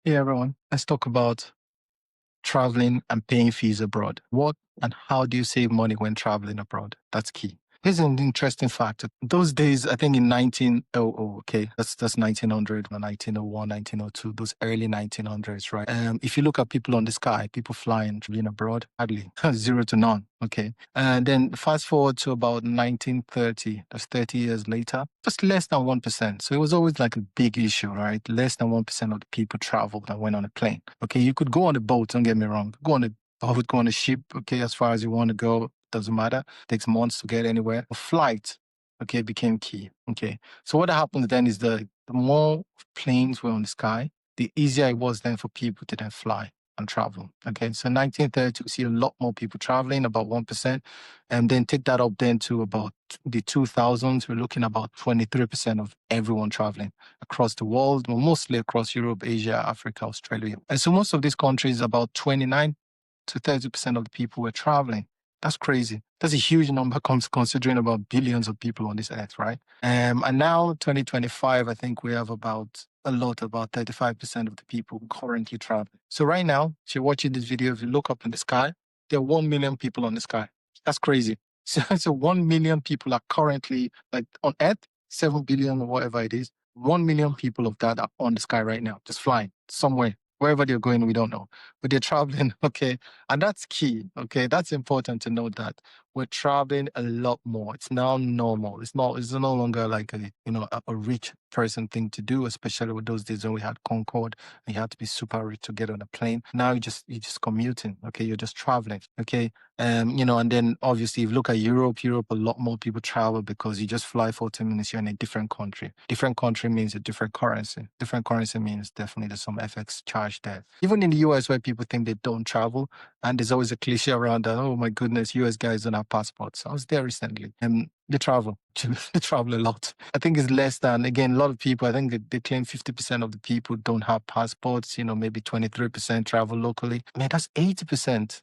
Hey everyone, let's talk about traveling and paying fees abroad. What and how do you save money when traveling abroad? That's key. Here's an interesting fact. Those days, I think in 1900, okay, that's 1900 or 1901, 1902, those early 1900s, right? If you look at people on the sky, people flying, traveling abroad, hardly zero to none, okay? And then fast forward to about 1930, that's 30 years later, just less than 1%. So it was always like a big issue, right? Less than 1% of the people traveled and went on a plane. Okay, you could go on a boat, don't get me wrong, go on a boat, go on a ship, okay, as far as you want to go, doesn't matter. Takes months to get anywhere. A flight, okay, became key. Okay. So what happens then is the more planes were on the sky, the easier it was then for people to then fly and travel. Okay. So 1930, we see a lot more people traveling, about 1%. And then take that up then to about the 2000s, we're looking about 23% of everyone traveling across the world, well, mostly across Europe, Asia, Africa, Australia. And so most of these countries, about 29 to 30% of the people were traveling. That's crazy. That's a huge number considering about billions of people on this earth, right? And now 2025, I think we have about 35% of the people currently traveling. So right now, if you're watching this video, if you look up in the sky, there are 1 million people on the sky. That's crazy. So 1 million people are currently like on earth, 7 billion or whatever it is. 1 million people of that are on the sky right now, just flying somewhere. Wherever they're going, we don't know, but they're traveling. Okay. And that's key. Okay. That's important to note that we're traveling a lot more. It's now normal. It's no longer like a rich person thing to do, especially with those days when we had Concorde and you had to be super rich to get on a plane. Now you're just commuting. Okay. You're just traveling. Okay. And then obviously if you look at Europe, a lot more people travel because you just fly 40 minutes, you're in a different country. Different country means a different currency. Different currency means definitely there's some FX charge there. Even in the US where people think they don't travel, and there's always a cliche around that, oh my goodness, US guys don't have passports. I was there recently and they travel. They travel a lot. I think it's less than, again, a lot of people, I think they claim 50% of the people don't have passports, maybe 23% travel locally. Man, that's 80%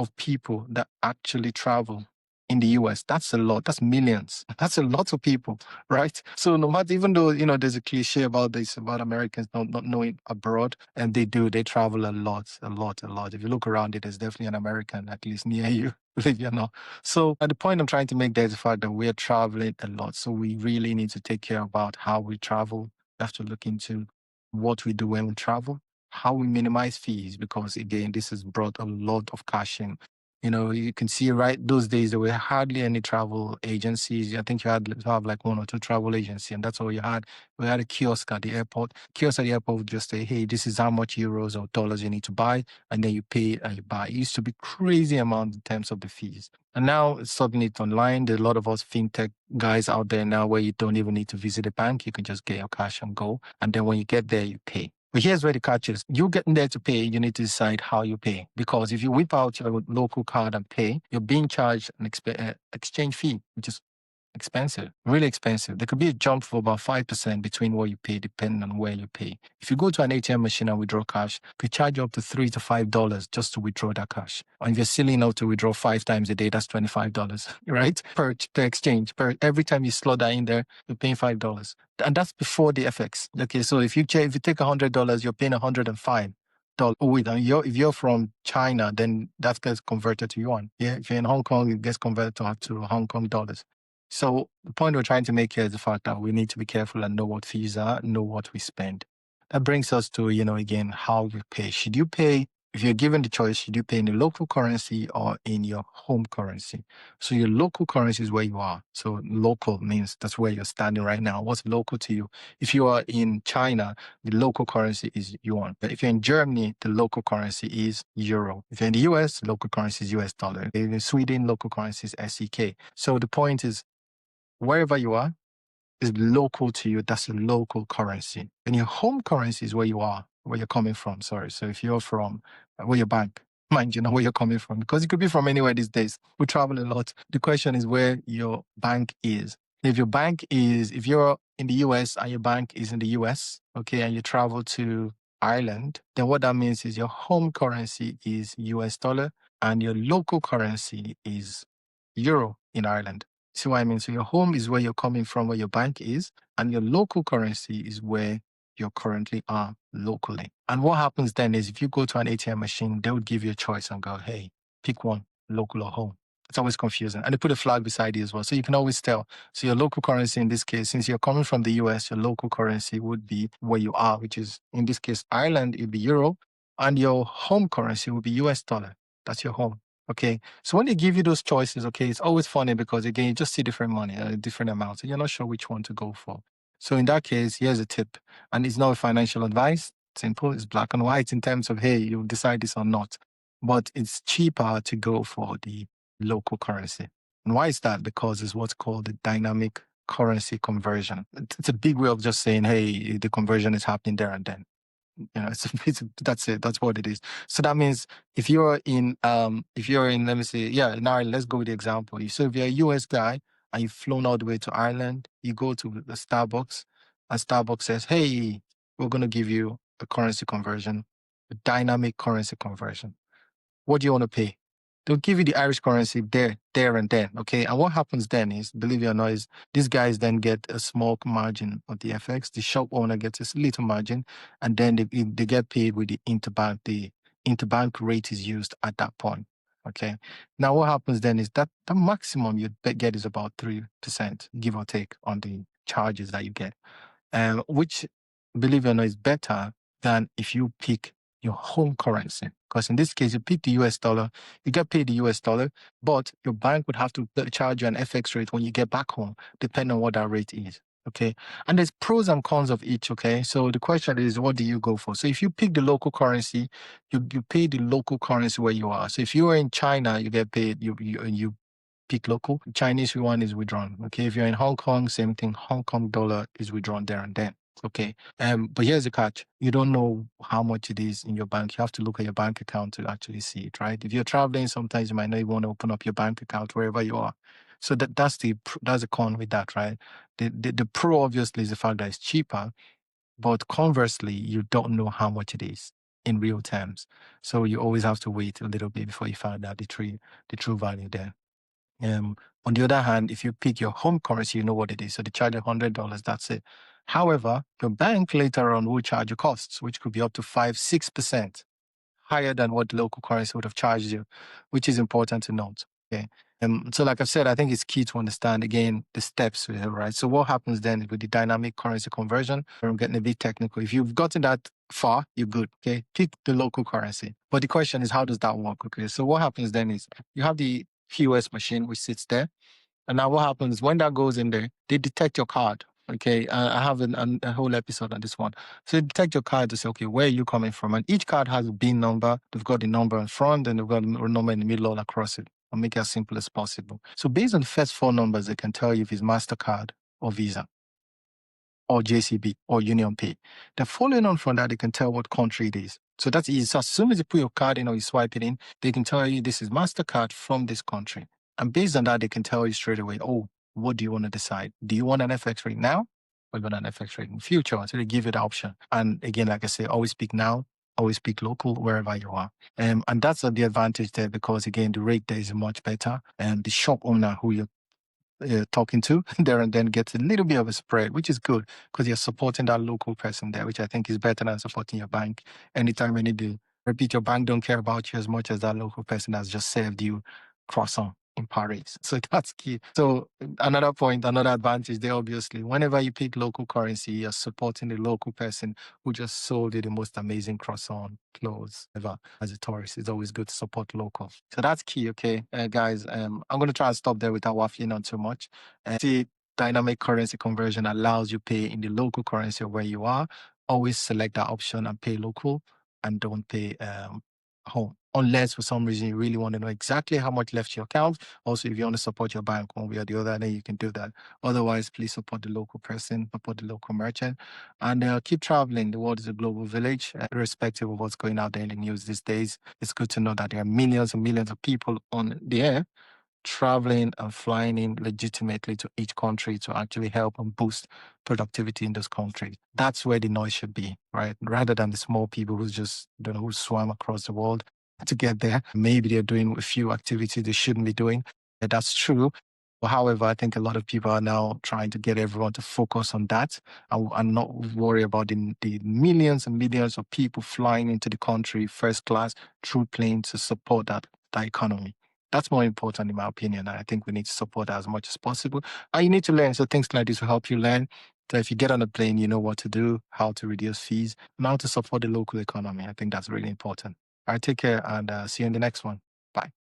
of people that actually travel in the US. That's a lot. That's millions. That's a lot of people, right? So no matter, even though, there's a cliche about this, about Americans not knowing abroad, and they travel a lot, a lot, a lot. If you look around it, there's definitely an American, at least near you, believe it or not. So the point I'm trying to make there is the fact that we're traveling a lot. So we really need to take care about how we travel. We have to look into what we do when we travel, how we minimize fees, because again, this has brought a lot of cash in. You can see right those days there were hardly any travel agencies. I think you had to have like one or two travel agencies, and that's all you had. We had a kiosk at the airport. Kiosk at the airport would just say, hey, this is how much euros or dollars you need to buy, and then you pay and you buy. It used to be crazy amount in terms of the fees. And now suddenly it's online. There's a lot of us fintech guys out there now where you don't even need to visit a bank. You can just get your cash and go. And then when you get there, you pay. But here's where the catch is. You getting there to pay, you need to decide how you pay. Because if you whip out your local card and pay, you're being charged an exchange fee, which is expensive, really expensive. There could be a jump of about 5% between what you pay, depending on where you pay. If you go to an ATM machine and withdraw cash, they charge you up to $3 to $5 just to withdraw that cash. And if you're silly enough to withdraw 5 times a day, that's $25, right? Per exchange. Every time you slot that in there, you're paying $5. And that's before the FX. Okay, so if you take $100, you're paying $105. Oh, wait, and if you're from China, then that gets converted to yuan. Yeah, if you're in Hong Kong, it gets converted to Hong Kong dollars. So the point we're trying to make here is the fact that we need to be careful and know what fees are, know what we spend. That brings us to, again, how we pay. Should you pay, if you're given the choice, should you pay in the local currency or in your home currency? So your local currency is where you are. So local means that's where you're standing right now. What's local to you? If you are in China, the local currency is yuan. But if you're in Germany, the local currency is euro. If you're in the US, local currency is US dollar. In Sweden, local currency is SEK. So the point is, wherever you are is local to you. That's a local currency. And your home currency is where you are, where you're coming from. Sorry. So if you're from where your bank, mind you know where you're coming from, because it could be from anywhere these days. We travel a lot. The question is where your bank is. If you're in the US and your bank is in the US, okay, and you travel to Ireland, then what that means is your home currency is US dollar and your local currency is euro in Ireland. See what I mean? So your home is where you're coming from, where your bank is, and your local currency is where you currently are locally. And what happens then is if you go to an ATM machine, they would give you a choice and go, hey, pick one, local or home. It's always confusing. And they put a flag beside you as well. So you can always tell. So your local currency in this case, since you're coming from the US, your local currency would be where you are, which is in this case, Ireland, it'd be euro. And your home currency would be US dollar. That's your home. Okay. So when they give you those choices, okay, it's always funny because again, you just see different money, different amounts, and you're not sure which one to go for. So in that case, here's a tip. And it's not financial advice. Simple, it's black and white in terms of, hey, you decide this or not. But it's cheaper to go for the local currency. And why is that? Because it's what's called the dynamic currency conversion. It's a big way of just saying, hey, the conversion is happening there and then. That's it. That's what it is. So that means if you're in, let me say, yeah, in Ireland, let's go with the example. So if you're a US guy and you've flown all the way to Ireland, you go to the Starbucks and Starbucks says, hey, we're going to give you a currency conversion, a dynamic currency conversion. What do you want to pay? They'll give you the Irish currency there and then. Okay. And what happens then is, believe it or not, is these guys then get a small margin of the FX. The shop owner gets a little margin, and then they get paid with the interbank. The interbank rate is used at that point. Okay. Now what happens then is that the maximum you get is about 3%, give or take, on the charges that you get. Which, believe it or not, is better than if you pick your home currency. Because in this case, you pick the US dollar, you get paid the US dollar, but your bank would have to charge you an FX rate when you get back home, depending on what that rate is. Okay. And there's pros and cons of each. Okay. So the question is, what do you go for? So if you pick the local currency, you pay the local currency where you are. So if you are in China, you get paid, you pick local. Chinese yuan is withdrawn. Okay. If you're in Hong Kong, same thing. Hong Kong dollar is withdrawn there and then. Okay. But here's the catch. You don't know how much it is in your bank. You have to look at your bank account to actually see it, right? If you're traveling, sometimes you might not even want to open up your bank account wherever you are. So that's the con with that, right? The pro obviously is the fact that it's cheaper, but conversely, you don't know how much it is in real terms. So you always have to wait a little bit before you find out the true value there. On the other hand, if you pick your home currency, you know what it is. So they charge $100, that's it. However, your bank later on will charge you costs, which could be up to 5-6% higher than what the local currency would have charged you, which is important to note. Okay. So like I've said, I think it's key to understand again the steps here, right? So what happens then with the dynamic currency conversion? I'm getting a bit technical. If you've gotten that far, you're good. Okay. Pick the local currency. But the question is, how does that work? Okay. So what happens then is you have the POS machine which sits there. And now what happens when that goes in there, they detect your card. Okay, I have a whole episode on this one. So they detect your card to say, okay, where are you coming from? And each card has a BIN number. They've got the number in front and they've got a number in the middle all across it. I'll make it as simple as possible. So based on the first four numbers, they can tell you if it's MasterCard or Visa or JCB or Union Pay. Then following on from that, they can tell what country it is. So that's easy. So as soon as you put your card in or you swipe it in, they can tell you this is MasterCard from this country. And based on that, they can tell you straight away, oh, what do you want to decide? Do you want an FX rate now or you want an FX rate in the future? So they give you the option. And again, like I say, always speak now, always speak local wherever you are. And that's the advantage there because again, the rate there is much better. And the shop owner who you're talking to there and then gets a little bit of a spread, which is good because you're supporting that local person there, which I think is better than supporting your bank. Anytime you need to repeat, your bank don't care about you as much as that local person has just served you croissant in Paris. So that's key. So another point, another advantage there, obviously, whenever you pick local currency, you're supporting the local person who just sold you the most amazing croissant clothes ever. As a tourist, it's always good to support local. So that's key, okay? Guys, I'm going to try and stop there without waffling on too much. See, dynamic currency conversion allows you pay in the local currency of where you are. Always select that option and pay local and don't pay home. Unless for some reason you really want to know exactly how much left your account. Also, if you want to support your bank one way or the other, then you can do that. Otherwise, please support the local person, support the local merchant, and keep traveling. The world is a global village, irrespective of what's going out there in the news these days. It's good to know that there are millions and millions of people on the air traveling and flying in legitimately to each country to actually help and boost productivity in those countries. That's where the noise should be, right? Rather than the small people who just don't know who swam across the world to get there. Maybe they're doing a few activities they shouldn't be doing. That's true. But however, I think a lot of people are now trying to get everyone to focus on that and not worry about the millions and millions of people flying into the country first class through planes to support that economy. That's more important, in my opinion. I think we need to support that as much as possible. And you need to learn. So things like this will help you learn. So if you get on a plane, you know what to do, how to reduce fees, and how to support the local economy. I think that's really important. All right, take care and see you in the next one. Bye.